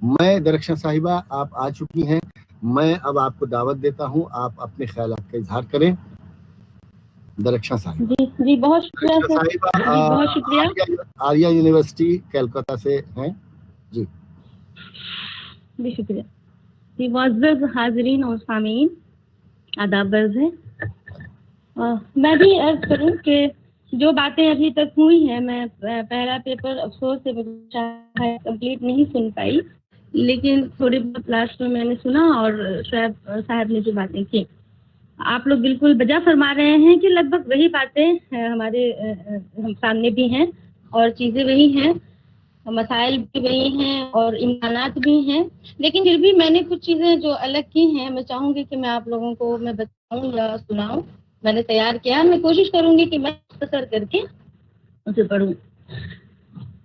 میں درخشاں صاحبہ آپ آ چکی ہیں، میں اب آپ کو دعوت دیتا ہوں، آپ اپنے خیالات کا اظہار کریں۔ درخشاں صاحبہ۔ جی بہت شکریہ درخشاں سر، صاحبہ جی بہت شکریہ، آریہ یونیورسٹی کلکتہ سے ہیں جی۔ جی شکریہ جی۔ معزز حاضرین اور سامعین، آداب عرض ہے۔ میں بھی عرض کروں کہ جو باتیں ابھی تک ہوئی ہیں، میں پہلا پیپر افسوس سے کمپلیٹ نہیں سن پائی، لیکن تھوڑی بہت لاسٹ میں نے سنا، اور شعیب صاحب نے جو باتیں کی، آپ لوگ بالکل بجا فرما رہے ہیں کہ لگ بھگ وہی باتیں ہمارے ہم سامنے بھی ہیں، اور چیزیں وہی ہیں، مسائل بھی وہی ہیں، اور امکانات بھی ہیں، لیکن پھر بھی میں نے کچھ چیزیں جو الگ کی ہیں، میں چاہوں گی کہ میں آپ لوگوں کو میں بتاؤں یا سناؤں۔ میں نے تیار کیا، میں کوشش کروں گی کہ میں مختصر کر کے اسے پڑھوں۔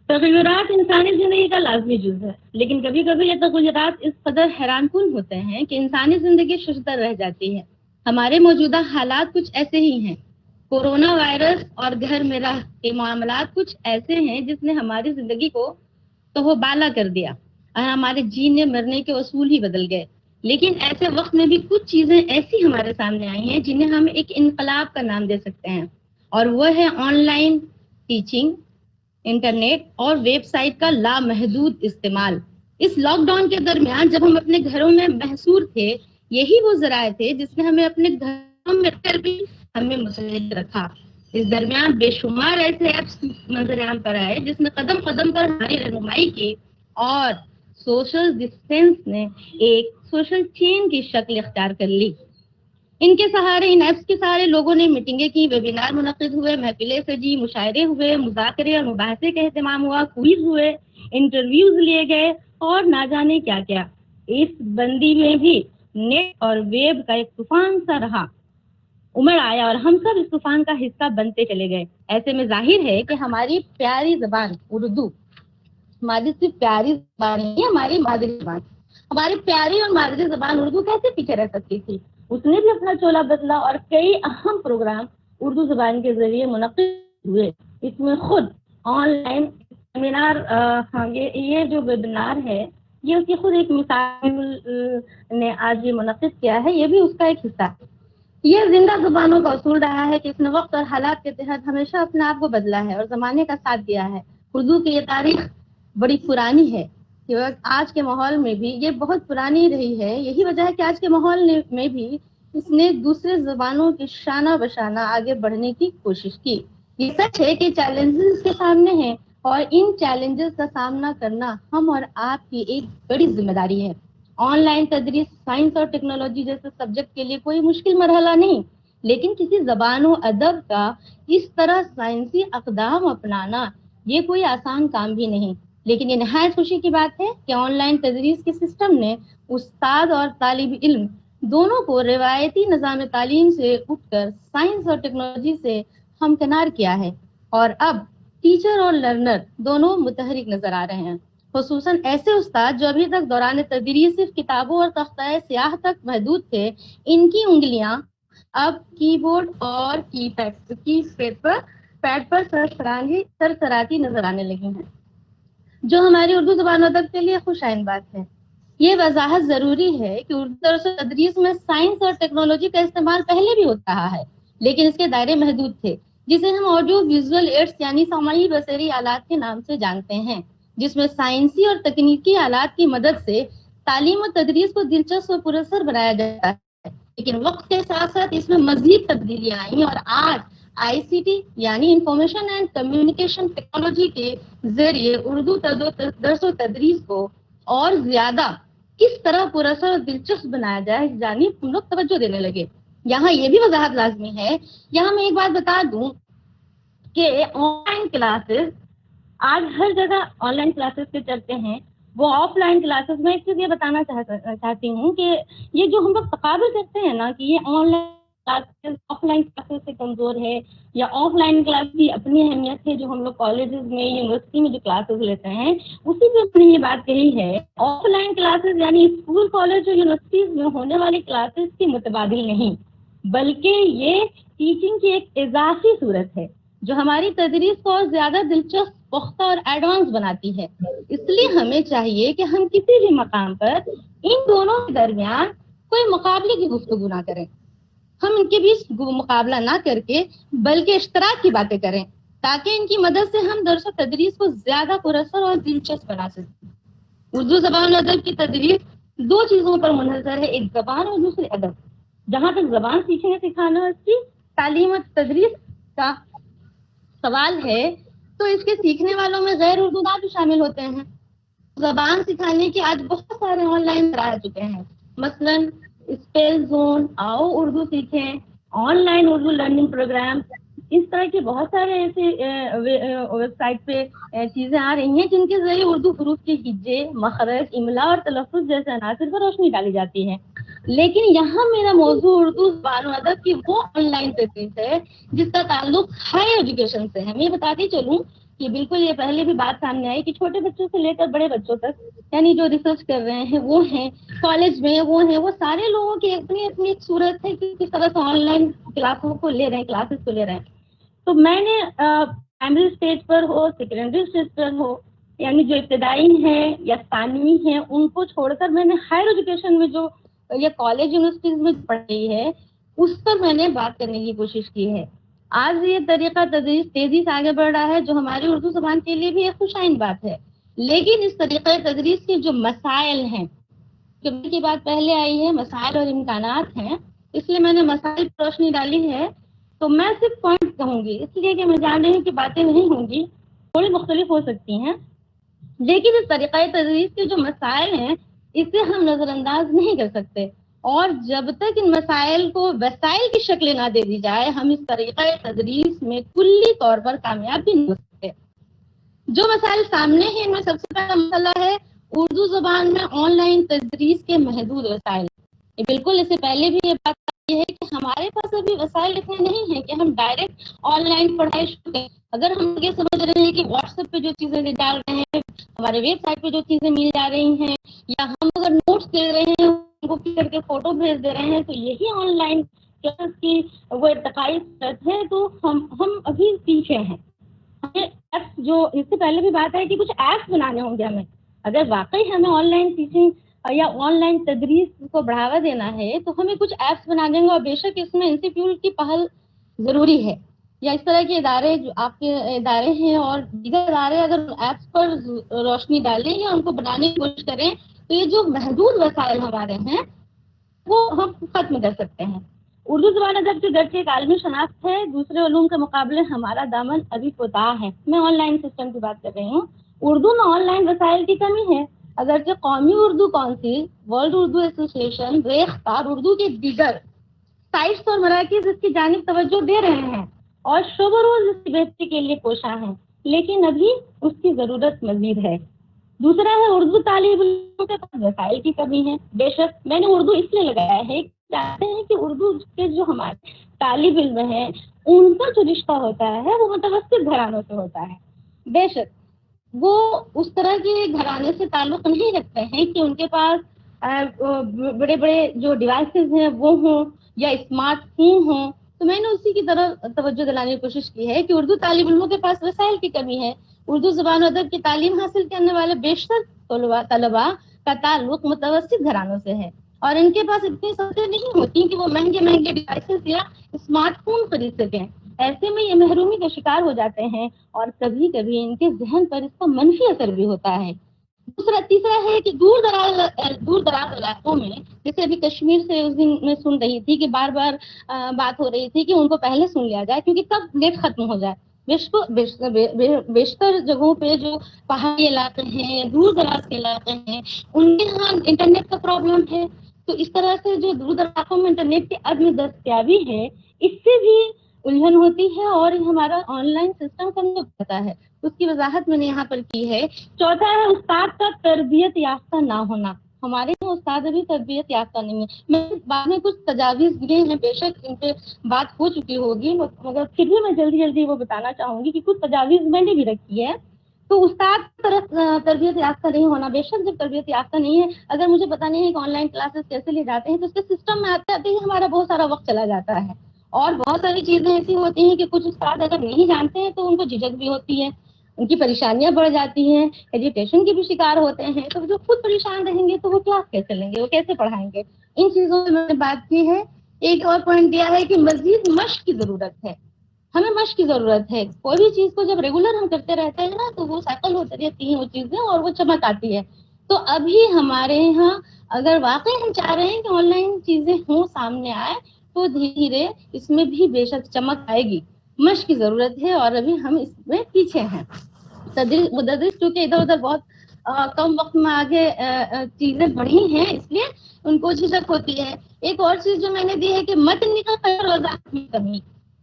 تغیرات انسانی زندگی کا لازمی جز ہے، لیکن کبھی کبھی یہ تغیرات اس قدر حیران کن ہوتے ہیں کہ انسانی زندگی ششدر رہ جاتی ہے۔ ہمارے موجودہ حالات کچھ ایسے ہی ہیں۔ کورونا وائرس اور گھر میں رہ کے معاملات کچھ ایسے ہیں جس نے ہماری زندگی کو تو بالا کر دیا، اور ہمارے جینے مرنے کے اصول ہی بدل گئے۔ لیکن ایسے وقت میں بھی کچھ چیزیں ایسی ہمارے سامنے آئی ہیں جنہیں ہم ایک انقلاب کا نام دے سکتے ہیں، اور وہ ہے آن لائن ٹیچنگ، انٹرنیٹ اور ویب سائٹ کا لامحدود استعمال۔ اس لاک ڈاؤن کے درمیان جب ہم اپنے گھروں میں محصور تھے، یہی وہ ذرائع تھے جس نے ہمیں اپنے گھروں میں کر بھی ہمیں مسلط رکھا۔ اس درمیان بے شمار ایسے ایپس نظر عام پر آئے جس نے قدم قدم پر ہماری رہنمائی کی، اور سوشل ڈسٹینس نے ایک سوشل چین کی شکل اختیار کر لی۔ ان کے سہارے، ان ایپس کے سہارے لوگوں نے میٹنگیں کی، ویبینار منعقد ہوئے، محفلیں سجی، مشاعرے ہوئے، مذاکرے اور مباحثے کا اہتمام ہوا، کوئز ہوئے، انٹرویوز لیے گئے، اور نہ جانے کیا کیا۔ اس بندی میں بھی نیٹ اور ویب کا ایک طوفان سا رہا، امڑ آیا، اور ہم سب اس طوفان کا حصہ بنتے چلے گئے۔ ایسے میں ظاہر ہے کہ ہماری پیاری زبان اردو، ہماری صرف پیاری زبان نہیں، ہماری مادری زبان، ہماری پیاری اور مادری زبان اردو کیسے پیچھے رہ سکتی تھی؟ اس نے بھی اپنا چولا بدلا، اور کئی اہم پروگرام اردو زبان کے ذریعے منعقد ہوئے۔ اس میں خود آن لائن سیمینار، یہ جو ویبینار ہے، یہ اس کی خود ایک مثال نے آج یہ منعقد کیا ہے، یہ بھی اس کا ایک حصہ ہے۔ یہ زندہ زبانوں کا اصول رہا ہے کہ اس نے وقت اور حالات کے تحت ہمیشہ اپنے آپ کو بدلا ہے اور زمانے کا ساتھ دیا ہے۔ اردو کی یہ تاریخ بڑی پرانی ہے، کہ آج کے ماحول میں بھی یہ بہت پرانی رہی ہے۔ یہی وجہ ہے کہ آج کے ماحول میں بھی اس نے دوسرے زبانوں کی شانہ بشانہ آگے بڑھنے کی کوشش کی۔ یہ سچ ہے کہ چیلنجز کے سامنے ہیں، اور ان چیلنجز کا سامنا کرنا ہم اور آپ کی ایک بڑی ذمہ داری ہے۔ آن لائن تدریس سائنس اور ٹیکنالوجی جیسے سبجیکٹ کے لیے کوئی مشکل مرحلہ نہیں، لیکن کسی زبان و ادب کا اس طرح سائنسی اقدام اپنانا یہ کوئی آسان کام بھی نہیں۔ لیکن یہ نہایت خوشی کی بات ہے کہ آن لائن تدریس کے سسٹم نے استاد اور طالب علم دونوں کو روایتی نظام تعلیم سے اٹھ کر سائنس اور ٹیکنالوجی سے ہمکنار کیا ہے، اور اب ٹیچر اور لرنر دونوں متحرک نظر آ رہے ہیں۔ خصوصاً ایسے استاد جو ابھی تک دوران تدریس صرف کتابوں اور تختہ سیاہ تک محدود تھے، ان کی انگلیاں اب کی بورڈ اور کی پیڈ پر سرسراتی نظر آنے لگی ہیں، جو ہماری اردو زبان ادب کے لیے خوش آئند بات ہے۔ یہ وضاحت ضروری ہے کہ اردو درس و تدریس میں سائنس اور ٹیکنالوجی کا استعمال پہلے بھی ہوتا رہا ہے، لیکن اس کے دائرے محدود تھے، جسے ہم آڈیو ویژول ایڈس یعنی سمعی بصری آلات کے نام سے جانتے ہیں، جس میں سائنسی اور تکنیکی آلات کی مدد سے تعلیم و تدریس کو دلچسپ و پراثر بنایا جاتا ہے۔ لیکن وقت کے ساتھ ساتھ اس میں مزید تبدیلیاں آئیں، اور آج آئی سی ٹی یعنی انفارمیشن اینڈ کمیونیکیشن ٹیکنالوجی کے ذریعے اردو درس و تدریس کو اور زیادہ کس طرح پراثر اور دلچسپ بنایا جائے، اس جانب ہم لوگ توجہ دینے لگے۔ یہاں یہ بھی وضاحت لازمی ہے، یہاں میں ایک بات بتا دوں کہ آن لائن کلاسز آج ہر جگہ آن لائن کلاسز کے چلتے ہیں، وہ آف لائن کلاسز میں ایک چیز یہ بتانا چاہتی ہوں کہ یہ جو ہم لوگ تقابل کرتے ہیں نا کہ یہ on line classes of line classes سے کمزور ہے، یا آف لائن کلاس کی اپنی اہمیت ہے، جو ہم لوگ کالجز میں یونیورسٹی میں جو کلاسز لیتے ہیں اسی پہ ہم نے یہ بات کہی ہے۔ آف لائن کلاسز یعنی اسکول کالج اور یونیورسٹیز میں ہونے والی کلاسز کی متبادل نہیں، بلکہ یہ ٹیچنگ کی ایک اضافی صورت ہے جو ہماری تدریس کو اور زیادہ دلچسپ پختہ اور ایڈوانس بناتی ہے. اس لیے ہمیں چاہیے کہ ہم کسی بھی مقام پر ان دونوں کے درمیان کوئی مقابلے کی گفتگو نہ کریں. ہم ان کے بیچ مقابلہ نہ کر کے بلکہ اشتراک کی باتیں کریں تاکہ ان کی مدد سے ہم درس و تدریس کو زیادہ پراثر اور دلچسپ بنا سکیں. اردو زبان و ادب کی تدریس 2 چیزوں پر منحصر ہے، ایک زبان اور دوسری ادب. جہاں تک زبان سیکھنے سکھانا اور اس کی تعلیم و تدریس کا سوال ہے تو اس کے سیکھنے والوں میں غیر اردو داں بھی شامل ہوتے ہیں. زبان سکھانے کے آج بہت سارے آن لائن آ چکے ہیں، مثلاً اسپیل زون، آؤ اردو سیکھیں، online Urdu learning programme. اس طرح کے بہت سارے ایسے ویب سائٹ پہ چیزیں آ رہی ہیں جن کے ذریعے اردو حروف کے ہجے، مخرج، املا اور تلفظ جیسے عناصر پر روشنی ڈالی جاتی ہے. لیکن یہاں میرا موضوع اردو زبان و ادب کی وہ آن لائن تدریس ہے جس کا تعلق ہائر ایجوکیشن سے ہے. میں بتاتی چلوں کہ بالکل یہ پہلے بھی بات سامنے آئی کہ چھوٹے بچوں سے لے کر بڑے بچوں تک، یعنی جو ریسرچ کر رہے ہیں وہ ہیں، کالج میں وہ ہیں، وہ سارے لوگوں کی اپنی اپنی ایک صورت ہے کہ کس طرح سے آن لائن کلاسوں کو لے رہے ہیں، کلاسز کو لے رہے ہیں. تو میں نے پرائمری اسٹیج پر ہو، سیکنڈری اسٹیج پر ہو، یعنی جو ابتدائی ہیں یا ثانوی ہیں، ان کو چھوڑ کر میں نے ہائر ایجوکیشن میں جو یا کالج یونیورسٹیز میں پڑھی ہے اس پر میں نے بات کرنے کی کوشش کی ہے. آج یہ طریقہ تدریس تیزی سے آگے بڑھ رہا ہے جو ہماری اردو زبان کے لیے بھی ایک خوشائن بات ہے. لیکن اس طریقہ تدریس کے جو مسائل ہیں، کی بات پہلے آئی ہے، مسائل اور امکانات ہیں، اس لیے میں نے مسائل پر روشنی ڈالی ہے. تو میں صرف پوائنٹ کہوں گی، اس لیے کہ میں جان رہی ہوں کہ باتیں نہیں ہوں گی، تھوڑی مختلف ہو سکتی ہیں، لیکن اس طریقہ تدریس کے جو مسائل ہیں اسے ہم نظر انداز نہیں کر سکتے. اور جب تک ان مسائل کو وسائل کی شکل نہ دے دی جائے ہم اس طریقہ تدریس میں کلی طور پر کامیاب بھی نہیں ہو سکتے. جو مسائل سامنے ہیں ان میں سب سے پہلا مسئلہ ہے اردو زبان میں آن لائن تدریس کے محدود وسائل. بالکل اس سے پہلے بھی یہ بات آئی ہے کہ ہمارے پاس ابھی وسائل اتنے نہیں ہیں کہ ہم ڈائریکٹ آن لائن پڑھائی شروع کریں. اگر ہم یہ سمجھ رہے ہیں کہ واٹس ایپ پہ جو چیزیں ڈال رہے ہیں، ہمارے ویب سائٹ پہ جو چیزیں مل جا رہی ہیں، یا ہم اگر نوٹس دے رہے ہیں ان کو کر کے فوٹو بھیج دے رہے ہیں تو یہی آن لائن کلاس کی وہ ارتقائی صورت ہے. تو ہم ابھی پیچھے ہیں. ہمیں ایپس جو اس سے پہلے بھی بات ہے کہ کچھ ایپس بنانے ہوں گے ہمیں. اگر واقعی ہمیں آن لائن ٹیچنگ یا آن لائن تدریس کو بڑھاوا دینا ہے تو ہمیں کچھ ایپس بنانے ہوں گے، اور بے شک اس میں انسٹیٹیوٹ کی پہل ضروری ہے، یا اس طرح کے ادارے جو آپ کے ادارے ہیں اور دیگر ادارے اگر ایپس پر روشنی ڈالیں یا ان کو بنانے کی کوشش کریں تو یہ جو محدود وسائل ہمارے ہیں وہ ہم ختم کر سکتے ہیں. اردو زبان ادب کی گرچہ ایک عالمی شناخت ہے، دوسرے علوم کے مقابلے ہمارا دامن ابھی کوتاہ ہے. میں آن لائن سسٹم کی بات کر رہی ہوں. اردو میں آن لائن وسائل کی کمی ہے، اگرچہ قومی اردو کونسل، ورلڈ اردو ایسوسی ایشن، ریختار اردو کے دیگر سائٹس اور مراکز اس کی جانب توجہ دے رہے ہیں اور شب روز اس کی بہتری کے لیے کوشاں ہیں، لیکن ابھی اس کی ضرورت مزید ہے. دوسرا ہے اردو طالب علموں کے پاس وسائل کی کمی ہے. بے شک میں نے اردو اس لیے لگایا ہے چاہتے ہیں کہ اردو کے جو ہمارے طالب علم ہیں ان کا جو رشتہ ہوتا ہے وہ متوسط گھرانوں سے ہوتا ہے. بے شک وہ اس طرح کے گھرانے سے تعلق نہیں رکھتے ہیں کہ ان کے پاس بڑے بڑے جو ڈیوائسز ہیں وہ ہوں یا اسمارٹ فون ہوں. تو میں نے اسی کی طرف توجہ دلانے کی کوشش کی ہے کہ اردو طالب علموں کے پاس وسائل کی کمی ہے. اردو زبان و ادب کی تعلیم حاصل کرنے والے بیشتر طلباء کا تعلق متوسط گھرانوں سے ہے اور ان کے پاس اتنی سہولتیں نہیں ہوتی کہ وہ مہنگے مہنگے ڈیوائسز یا اسمارٹ فون خرید سکیں. ایسے میں یہ محرومی کا شکار ہو جاتے ہیں اور کبھی کبھی ان کے ذہن پر اس کا منفی اثر بھی ہوتا ہے. تیسرا ہے کہ دور دراز علاقوں میں، جیسے ابھی کشمیر سے اس دن میں سن رہی تھی کہ بار بار بات ہو رہی تھی کہ ان کو پہلے سن لیا جائے کیونکہ کب نیٹ ختم ہو جائے. بیشتر جگہوں پہ جو پہاڑی علاقے ہیں، دور دراز کے علاقے ہیں، ان کے یہاں انٹرنیٹ کا پرابلم ہے. تو اس طرح سے جو دور دراز علاقوں میں انٹرنیٹ کی عدم دستیابی ہے اس سے بھی الجھن ہوتی ہے اور ہمارا آن لائن سسٹم کمزور ہوتا ہے. اس کی وضاحت میں نے یہاں پر کی ہے. چوتھا ہے استاد کا تربیت یافتہ نہ ہونا. ہمارے یہاں استاد ابھی تربیت یافتہ نہیں ہے. میں بعد میں کچھ تجاویز دیے ہیں، بے شک ان پہ بات ہو چکی ہوگی، مگر پھر بھی میں جلدی وہ بتانا چاہوں گی کہ کچھ تجاویز میں نے بھی رکھی ہے. تو استاد طرف تربیت یافتہ نہیں ہونا. بے شک جب تربیت یافتہ نہیں ہے، اگر مجھے پتا نہیں ہے کہ آن لائن کلاسز کیسے لیے جاتے ہیں تو اس کے سسٹم میں آتے آتے ہی ہمارا بہت سارا وقت چلا جاتا ہے. اور بہت ساری چیزیں ایسی ہوتی ہیں کہ کچھ استاد اگر نہیں جانتے ہیں تو ان کو جھجک بھی ہوتی ہے. ان کی پریشانیاں بڑھ جاتی ہیں, ایجیٹیشن کے بھی شکار ہوتے ہیں. تو جو خود پریشان رہیں گے تو وہ کلاس کیسے لیں گے, وہ کیسے پڑھائیں گے؟ ان چیزوں میں نے بات کی ہے. ایک اور پوائنٹ دیا ہے کہ مزید مشق کی ضرورت ہے. ہمیں مشق کی ضرورت ہے. کوئی بھی چیز کو جب ریگولر ہم کرتے رہتے ہیں نا تو وہ سائیکل ہوتی رہتی ہیں وہ چیزیں اور وہ چمک آتی ہے. تو ابھی ہمارے یہاں اگر واقعی ہم چاہ رہے ہیں کہ آن لائن چیزیں ہوں, سامنے آئے, تو دھیرے دھیرے اس میں بھی بے شک چمک آئے گی. مشق کی ضرورت ہے اور ابھی ہم اس میں پیچھے ہیں. مدرس چونکہ ادھر ادھر بہت کم وقت میں آگے چیزیں بڑھی ہیں, اس لیے ان کو جھجک ہوتی ہے. ایک اور چیز جو میں نے دی ہے کہ متن کا خیر وضاحت کی کمی.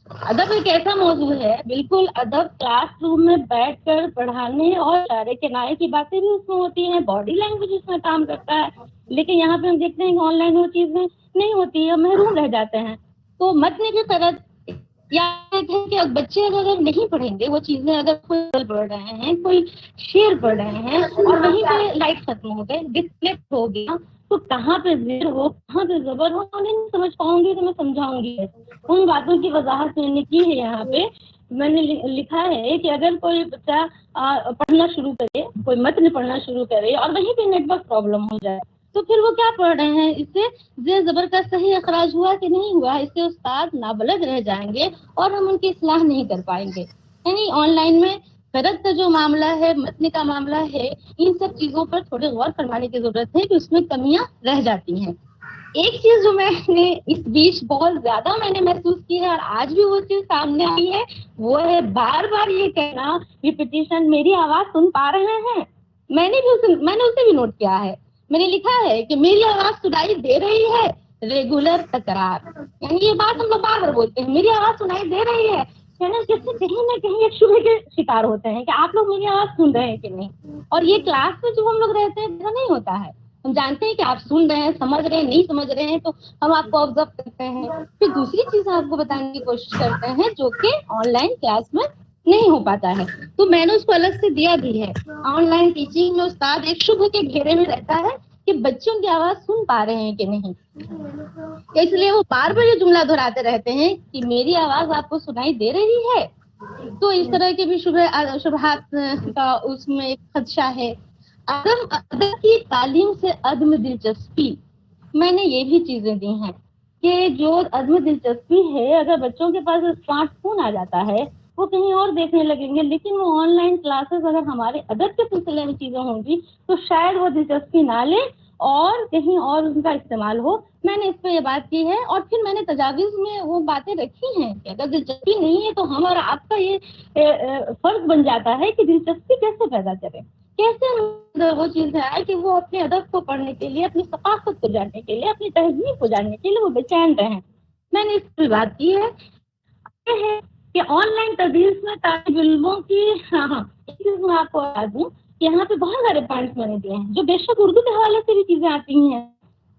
ادب ایک ایسا موضوع ہے, بالکل ادب کلاس روم میں بیٹھ کر پڑھانے اور اشارے کنارے کی باتیں بھی اس میں ہوتی ہیں, باڈی لینگویج اس میں کام کرتا ہے. لیکن یہاں پہ ہم دیکھتے ہیں کہ آن لائن وہ چیزیں نہیں ہوتی ہے, محروم رہ جاتے ہیں. تو متن کی طرح یا کہ بچے اگر نہیں پڑھیں گے وہ چیزیں, اگر کوئی پڑھ رہے ہیں, کوئی شعر پڑھ رہے ہیں اور وہیں پہ لائٹ ختم ہو گئے, ڈسپلے ہو گیا, تو کہاں پہ زیر ہو کہاں پہ زبر ہو نہیں سمجھ پاؤں گی. تو میں سمجھاؤں گی. ان باتوں کی وضاحت میں نے کی ہے. یہاں پہ میں نے لکھا ہے کہ اگر کوئی بچہ پڑھنا شروع کرے, کوئی متن پڑھنا شروع کرے اور وہیں پہ نیٹ ورک پرابلم ہو جائے تو پھر وہ کیا پڑھ رہے ہیں, اس سے زیر زبر کا صحیح اخراج ہوا کہ نہیں ہوا, اس سے استاد نابلد رہ جائیں گے اور ہم ان کی اصلاح نہیں کر پائیں گے. یعنی آن لائن میں قرأت کا جو معاملہ ہے, متن کا معاملہ ہے, ان سب چیزوں پر تھوڑے غور فرمانے کی ضرورت ہے کہ اس میں کمیاں رہ جاتی ہیں. ایک چیز جو میں نے اس بیچ بہت زیادہ میں نے محسوس کی ہے اور آج بھی وہ چیز سامنے آئی ہے, وہ ہے بار بار یہ کہنا ریپیٹیشن, میری آواز سن پا رہے ہیں. میں نے اسے بھی نوٹ کیا ہے. میں نے لکھا ہے کہ میری آواز سنائی دے رہی ہے, ریگولر تکرار. یعنی یہ بات ہم لوگ بار بار بولتے ہیں, میری آواز سنائی دے رہی ہے, جس سے کہیں نہ کہیں ایک شبہ کے شکار ہوتے ہیں کہ آپ لوگ میری آواز سن رہے ہیں کہ نہیں. اور یہ کلاس میں جو ہم لوگ رہتے ہیں ایسا نہیں ہوتا ہے. ہم جانتے ہیں کہ آپ سن رہے ہیں, سمجھ رہے ہیں, نہیں سمجھ رہے ہیں, تو ہم آپ کو آبزرو کرتے ہیں. پھر دوسری چیز آپ کو بتانے کی کوشش کرتے ہیں جو کہ آن لائن کلاس میں نہیں ہو پاتا ہے. تو میں نے اس کو الگ سے دیا بھی ہے. آن لائن ٹیچنگ میں استاد ایک شبہ کے گھیرے میں رہتا ہے کہ بچوں کی آواز سن پا رہے ہیں کہ نہیں. اس لیے وہ بار بار یہ جملہ دہراتے رہتے ہیں کہ میری آواز آپ کو سنائی دے رہی ہے. تو اس طرح کے بھی شبہات کا اس میں ایک خدشہ ہے. ادب کی تعلیم سے عدم دلچسپی, میں نے یہ بھی چیزیں دی ہیں کہ جو عدم دلچسپی ہے, اگر بچوں کے پاس اسمارٹ فون آ جاتا ہے وہ کہیں اور دیکھنے لگیں گے, لیکن وہ آن لائن کلاسز اگر ہمارے ادب کے سلسلے میں چیزیں ہوں گی تو شاید وہ دلچسپی نہ لیں اور کہیں اور ان کا استعمال ہو. میں نے اس پہ یہ بات کی ہے. اور پھر میں نے تجاویز میں وہ باتیں رکھی ہیں کہ اگر دلچسپی نہیں ہے تو ہم اور آپ کا یہ فرض بن جاتا ہے کہ دلچسپی کیسے پیدا کریں, کیسے وہ چیز ہے کہ وہ اپنے ادب کو پڑھنے کے لیے, اپنی ثقافت کو جاننے کے لیے, اپنی تہذیب کو جاننے کے لیے وہ بے چین رہیں. میں نے اس پہ بات کی ہے کہ آن لائن تدریس میں طالب علموں کی ایک چیز میں آپ کو بتا دوں کہ یہاں پہ بہت سارے پوائنٹس میں نے دیے ہیں جو بے شک اردو کے حوالے سے بھی چیزیں آتی ہیں,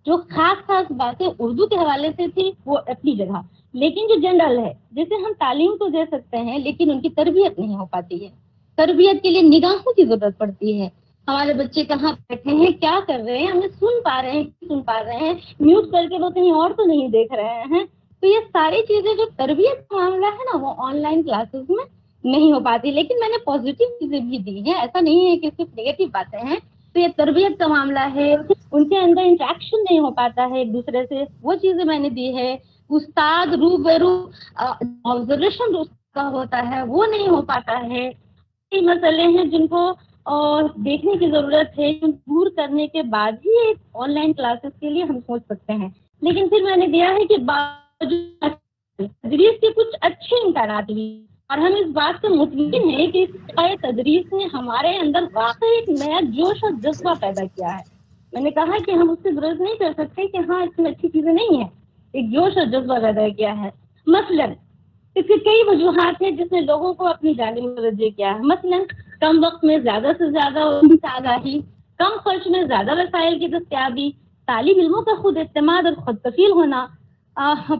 جو خاص باتیں اردو کے حوالے سے تھی وہ اپنی جگہ, لیکن جو جنرل ہے جیسے ہم تعلیم تو دے سکتے ہیں لیکن ان کی تربیت نہیں ہو پاتی ہے. تربیت کے لیے نگاہوں کی ضرورت پڑتی ہے. ہمارے بچے کہاں بیٹھے ہیں, کیا کر رہے ہیں, ہمیں سن پا رہے ہیں, سن پا رہے ہیں, میوٹ کر کے وہ کہیں اور تو نہیں دیکھ رہے ہیں. تو یہ ساری چیزیں جو تربیت کا معاملہ ہے نا وہ آن لائن کلاسز میں نہیں ہو پاتی. لیکن میں نے پازیٹیو چیزیں بھی دی ہیں, ایسا نہیں ہے کہ صرف نیگیٹو باتیں ہیں. تو یہ تربیت کا معاملہ ہے, ان کے اندر انٹریکشن نہیں ہو پاتا ہے ایک دوسرے سے, وہ چیزیں میں نے دی ہے. استاد روبرو آبزرویشن کا ہوتا ہے وہ نہیں ہو پاتا ہے. یہ مسئلے ہیں جن کو دیکھنے کی ضرورت ہے, دور کرنے کے بعد ہی ایک آن لائن کلاسز کے لیے ہم سوچ سکتے ہیں. لیکن پھر میں نے دیا ہے کہ تدریس کے کچھ اچھے امکانات بھی, اور ہم اس بات سے مطمئن ہیں کہ اس تدریس نے ہمارے اندر واقعی ایک نیا جوش اور جذبہ پیدا کیا ہے. میں نے کہا کہ ہم اس سے درست نہیں کر سکتے کہ ہاں اس میں اچھی چیزیں نہیں ہیں, ایک جوش اور جذبہ پیدا کیا ہے. مثلاً اس کے کئی وجوہات ہیں جس نے لوگوں کو اپنی جانب متوجہ کیا ہے. مثلاً کم وقت میں زیادہ سے زیادہ آگاہی, کم خرچ میں زیادہ وسائل کی دستیابی, طالب علموں کا خود اعتماد اور خود کفیل ہونا,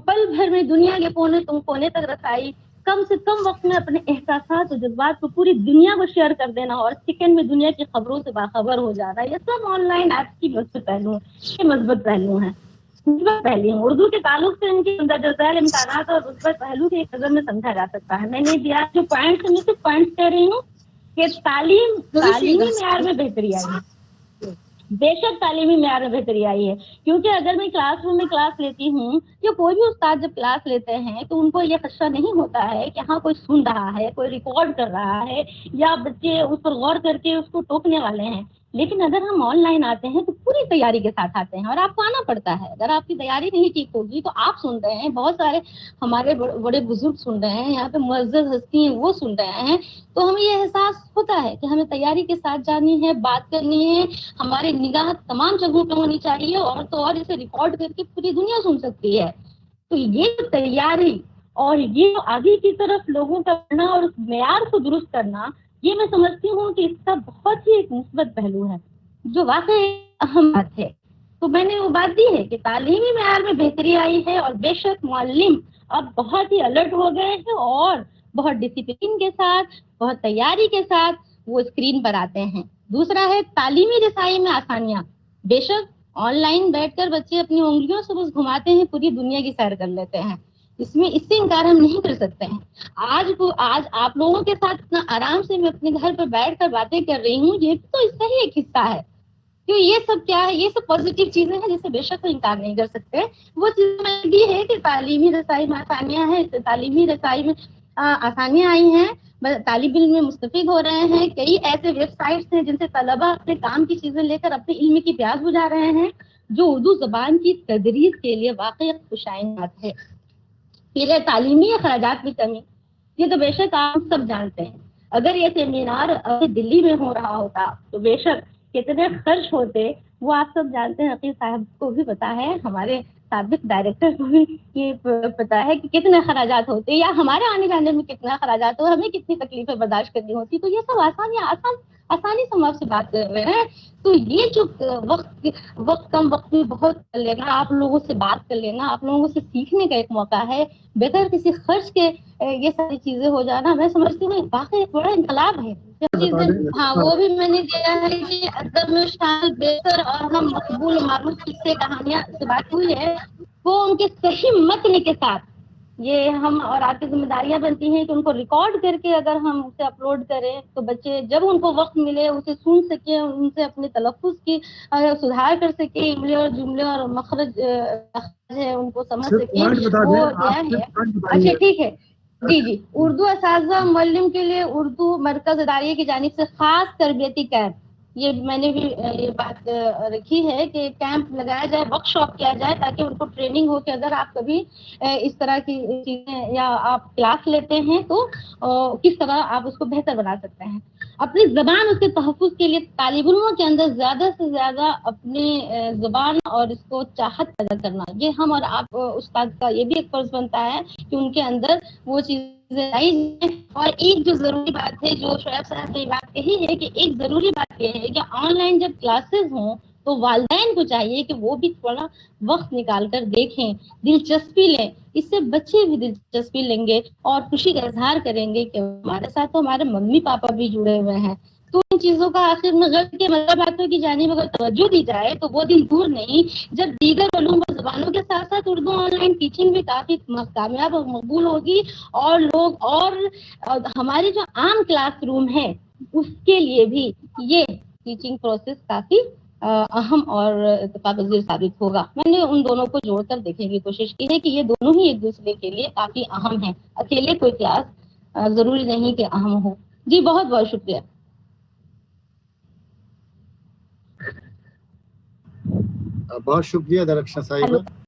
پل بھر میں دنیا کے کونے تک رسائی, کم سے کم وقت میں اپنے احساسات اور جذبات کو پوری دنیا کو شیئر کر دینا اور سیکنڈ میں دنیا کی خبروں سے باخبر ہو جانا, یہ سب آن لائن ایپس کی مثبت پہلو ہیں. یہ مثبت پہلو ہیں. پہلے اردو کے تعلق سے ان کے ذیل امکانات اور مثبت پہلو کے ایک نظر میں سمجھا جا سکتا ہے. میں نے دیا جو پوائنٹس میں صرف پوائنٹس کہہ رہی ہوں, کہ تعلیمی معیار میں بہتری آئی ہے. بے شک تعلیمی معیار میں بہتری آئی ہے، کیونکہ اگر میں کلاس روم میں کلاس لیتی ہوں یا کوئی بھی استاد جب کلاس لیتے ہیں تو ان کو یہ خدشہ نہیں ہوتا ہے کہ ہاں کوئی سن رہا ہے، کوئی ریکارڈ کر رہا ہے یا بچے اس پر غور کر کے اس کو ٹوکنے والے ہیں. لیکن اگر ہم آن لائن آتے ہیں تو پوری تیاری کے ساتھ آتے ہیں اور آپ کو آنا پڑتا ہے. اگر آپ کی تیاری نہیں ٹھیک ہوگی تو آپ سن رہے ہیں، بہت سارے ہمارے بڑے بزرگ سن رہے ہیں، یہاں پہ معزز ہستی ہیں وہ سن رہے ہیں، تو ہمیں یہ احساس ہوتا ہے کہ ہمیں تیاری کے ساتھ جانی ہے، بات کرنی ہے، ہماری نگاہ تمام جگہوں پہ ہونی چاہیے، اور تو اور اسے ریکارڈ کر کے پوری دنیا سن سکتی ہے. تو یہ تیاری اور یہ آگے کی طرف لوگوں کا کرنا اور اس معیار کو درست کرنا، یہ میں سمجھتی ہوں کہ اس کا بہت ہی ایک مثبت پہلو ہے جو واقعی اہم بات ہے. تو میں نے وہ بات دی ہے کہ تعلیمی معیار میں بہتری آئی ہے اور بے شک معلم اب بہت ہی الرٹ ہو گئے ہیں اور بہت ڈسپلن کے ساتھ، بہت تیاری کے ساتھ وہ اسکرین پر آتے ہیں. دوسرا ہے تعلیمی رسائی میں آسانیاں. بے شک آن لائن بیٹھ کر بچے اپنی انگلیوں سے بس گھماتے ہیں، پوری دنیا کی سیر کر لیتے ہیں. اس سے انکار ہم نہیں کر سکتے ہیں. آج آپ لوگوں کے ساتھ اتنا آرام سے میں اپنے گھر پر بیٹھ کر باتیں کر رہی ہوں، یہ تو اس کا ہی ایک حصہ ہے. کیوں یہ سب کیا ہے؟ یہ سب پازیٹیو چیزیں ہیں جسے بے شک انکار نہیں کر سکتے. وہ چیز میں یہ ہے کہ تعلیمی رسائی میں آسانیاں ہیں. تعلیمی رسائی میں آسانیاں آئی ہیں، طالب علم میں مستفید ہو رہے ہیں. کئی ایسے ویب سائٹس ہیں جن سے طلبہ اپنے کام کی چیزیں لے کر اپنے علم کی پیاس بجھا رہے ہیں، جو اردو زبان کی تدریس کے لیے واقعی خوشائن بات ہے. پھر تعلیمی اخراجات کی کمی، یہ تو بے شک آپ سب جانتے ہیں. اگر یہ سیمینار ابھی دلی میں ہو رہا ہوتا تو بے شک کتنے خرچ ہوتے وہ آپ سب جانتے ہیں. عقیل صاحب کو بھی پتا ہے، ہمارے سابق ڈائریکٹر کو بھی یہ پتا ہے کہ کتنے اخراجات ہوتے یا ہمارے آنے جانے میں کتنا اخراجات ہو، ہمیں کتنی تکلیفیں برداشت کرنی ہوتی. تو یہ سب آسانی سے ہم آپ سے بات کر رہے ہیں. تو یہ جو وقت کم وقت میں بہت کر لینا، آپ لوگوں سے بات کر لینا، آپ لوگوں سے سیکھنے کا ایک موقع ہے بغیر کسی خرچ کے. یہ ساری چیزیں ہو جانا میں سمجھتی ہوں واقعی ایک بڑا انقلاب ہے. ہاں وہ بھی میں نے دیا ہے کہ ادب میں شامل بہتر اور ہم مقبول معروف قصے کہانیاں سے بات ہوئی ہے، وہ ان کے صحیح متن کے ساتھ یہ ہم اور آپ کی ذمہ داریاں بنتی ہیں کہ ان کو ریکارڈ کر کے اگر ہم اسے اپلوڈ کریں تو بچے جب ان کو وقت ملے اسے سن سکیں، ان سے اپنے تلفظ کی سدھار کر سکیں، املے اور جملے اور مخرج ہے ان کو سمجھ سکیں. وہ کیا ہے؟ اچھا ٹھیک ہے. جی اردو اساتذہ معلم کے لیے اردو مرکز اداریہ کی جانب سے خاص تربیتی کیمپ، یہ میں نے بھی یہ بات رکھی ہے کہ کیمپ لگایا جائے، ورک شاپ کیا جائے تاکہ ان کو ٹریننگ ہو کہ اگر آپ کبھی اس طرح کی چیزیں یا آپ کلاس لیتے ہیں تو کس طرح آپ اس کو بہتر بنا سکتے ہیں. اپنی زبان اس کے تحفظ کے لیے طالب علموں کے اندر زیادہ سے زیادہ اپنی زبان اور اس کو چاہت پیدا کرنا، یہ ہم اور آپ استاد کا یہ بھی ایک فرض بنتا ہے کہ ان کے اندر وہ چیزیں آئی جائیں. اور ایک جو ضروری بات ہے جو شعیب صاحب نے بات کہی ہے کہ ایک ضروری بات یہ ہے کہ آن لائن جب کلاسز ہوں تو والدین کو چاہیے کہ وہ بھی تھوڑا وقت نکال کر دیکھیں، دلچسپی لیں. اس سے بچے بھی دلچسپی لیں گے اور خوشی کا اظہار کریں گے کہ ہمارے ساتھ تو ہمارے ممی پاپا بھی جڑے ہوئے ہیں. تو ان چیزوں کا آخر نظر کے مطلب باتوں کی جانب اگر توجہ دی جائے تو وہ دن دور نہیں جب دیگر علوم و زبانوں کے ساتھ ساتھ اردو آن لائن ٹیچنگ بھی کافی کامیاب اور مقبول ہوگی، اور لوگ اور ہماری جو عام کلاس روم ہے اس کے لیے بھی یہ ٹیچنگ پروسیس کافی اہم اور اتفاق پذیر ثابت ہوگا. میں نے ان دونوں کو جوڑ کر دیکھنے کی کوشش کی ہے کہ یہ دونوں ہی ایک دوسرے کے لیے کافی اہم ہیں. اکیلے کوئی کلاس ضروری نہیں کہ اہم ہو. جی بہت بہت شکریہ. بہت شکریہ درخشاں صاحبہ.